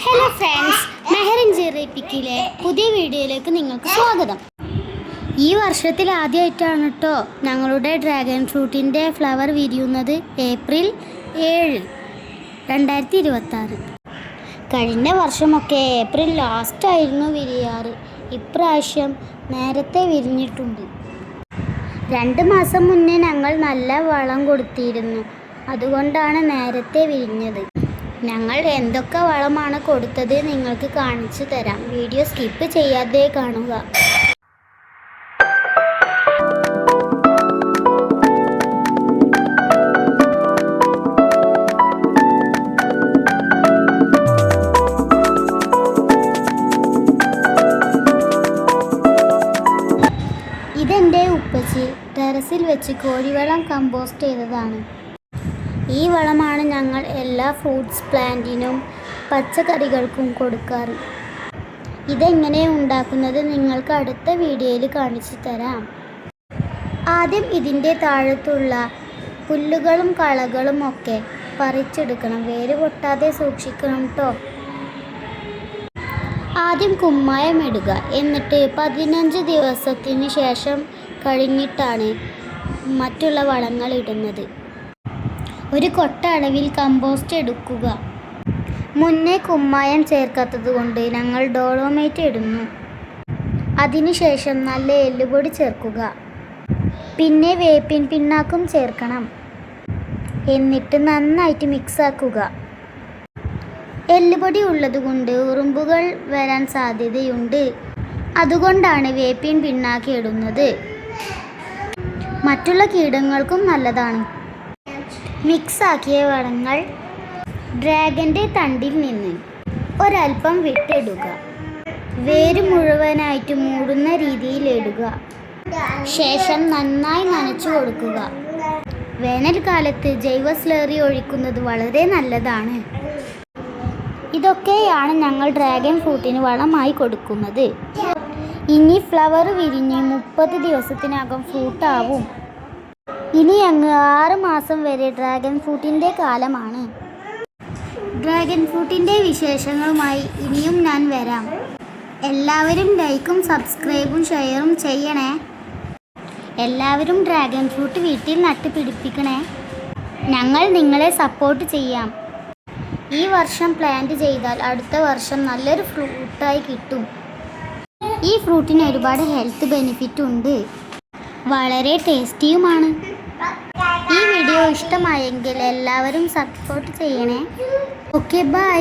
Hello friends, Mehreen ജിറിപ്പിക്കിലെ പുതിയ വീഡിയോയിലേക്ക് നിങ്ങൾക്ക് സ്വാഗതം. ഈ വർഷത്തിൽ ആദ്യമായിട്ടാണ് കേട്ടോ ഞങ്ങളുടെ ഡ്രാഗൺ ഫ്രൂട്ടിൻ്റെ ഫ്ലവർ വിരിയുന്നത്. ഏപ്രിൽ 7, 2026. കഴിഞ്ഞ വർഷമൊക്കെ ഏപ്രിൽ ലാസ്റ്റായിരുന്നു വിരിയാറ്. ഇപ്രാവശ്യം നേരത്തെ വിരിഞ്ഞിട്ടുണ്ട്. 2 മാസം മുന്നേ ഞങ്ങൾ നല്ല വളം കൊടുത്തിരുന്നു, അതുകൊണ്ടാണ് നേരത്തെ വിരിഞ്ഞത്. ഞങ്ങൾ എന്തൊക്കെ വളമാണ് കൊടുത്തത് നിങ്ങൾക്ക് കാണിച്ചു തരാം. വീഡിയോ സ്കിപ്പ് ചെയ്യാതെ കാണുക. ഇതെൻ്റെ ഉപ്പച്ചി ടെറസിൽ വെച്ച് കോഴിവളം കമ്പോസ്റ്റ് ചെയ്തതാണ്. ഈ വളമാണ് ഞങ്ങൾ എല്ലാ ഫ്രൂട്ട്സ് പ്ലാന്റിനും പച്ചക്കറികൾക്കും കൊടുക്കാറ്. ഇതെങ്ങനെ ഉണ്ടാക്കുന്നത് നിങ്ങൾക്ക് അടുത്ത വീഡിയോയിൽ കാണിച്ചു തരാം. ആദ്യം ഇതിൻ്റെ താഴത്തുള്ള പുല്ലുകളും കളകളും ഒക്കെ പറിച്ചെടുക്കണം. വേര് പൊട്ടാതെ സൂക്ഷിക്കണം കേട്ടോ. ആദ്യം കുമ്മായം ഇടുക, എന്നിട്ട് 15 ദിവസത്തിന് ശേഷം കഴിഞ്ഞിട്ടാണ് മറ്റുള്ള വളങ്ങൾ ഇടുന്നത്. ഒരു കൊട്ട അളവിൽ കമ്പോസ്റ്റ് എടുക്കുക. മുന്നേ കുമ്മായം ചേർക്കാത്തത് കൊണ്ട് ഞങ്ങൾ ഡോളോമൈറ്റ് ഇടുന്നു. അതിനുശേഷം നല്ല എല്ലുപൊടി ചേർക്കുക. പിന്നെ വേപ്പിൻ പിണ്ണാക്കും ചേർക്കണം. എന്നിട്ട് നന്നായിട്ട് മിക്സാക്കുക. എല്ലുപൊടി ഉള്ളതുകൊണ്ട് ഉറുമ്പുകൾ വരാൻ സാധ്യതയുണ്ട്, അതുകൊണ്ടാണ് വേപ്പിൻ പിണ്ണാക്ക് ഇടുന്നത്. മറ്റുള്ള കീടങ്ങൾക്കും നല്ലതാണ്. മിക്സാക്കിയ വളങ്ങൾ ഡ്രാഗൻ്റെ തണ്ടിൽ നിന്ന് ഒരൽപ്പം വിട്ടിടുക. വേര് മുഴുവനായിട്ട് മൂടുന്ന രീതിയിൽ ഇടുക. ശേഷം നന്നായി നനച്ചു കൊടുക്കുക. വേനൽക്കാലത്ത് ജൈവ സ്ലറി ഒഴിക്കുന്നത് വളരെ നല്ലതാണ്. ഇതൊക്കെയാണ് ഞങ്ങൾ ഡ്രാഗൺ ഫ്രൂട്ടിന് വളമായി കൊടുക്കുന്നത്. ഇനി ഫ്ലവർ വിരിഞ്ഞ് 30 ദിവസത്തിനകം ഫ്രൂട്ടാവും. ഇനി അങ്ങ് 6 മാസം വരെ ഡ്രാഗൺ ഫ്രൂട്ടിൻ്റെ കാലമാണ്. ഡ്രാഗൺ ഫ്രൂട്ടിൻ്റെ വിശേഷങ്ങളുമായി ഇനിയും ഞാൻ വരാം. എല്ലാവരും ലൈക്കും സബ്സ്ക്രൈബും ഷെയറും ചെയ്യണേ. എല്ലാവരും ഡ്രാഗൺ ഫ്രൂട്ട് വീട്ടിൽ നട്ടുപിടിപ്പിക്കണേ. ഞങ്ങൾ നിങ്ങളെ സപ്പോർട്ട് ചെയ്യാം. ഈ വർഷം പ്ലാന്റ് ചെയ്താൽ അടുത്ത വർഷം നല്ലൊരു ഫ്രൂട്ടായി കിട്ടും. ഈ ഫ്രൂട്ടിന് ഒരുപാട് ഹെൽത്ത് ബെനിഫിറ്റ് ഉണ്ട്, വളരെ ടേസ്റ്റിയുമാണ്. ഈ വീഡിയോ ഇഷ്ടമായെങ്കിൽ എല്ലാവരും സപ്പോർട്ട് ചെയ്യണേ. Okay, by.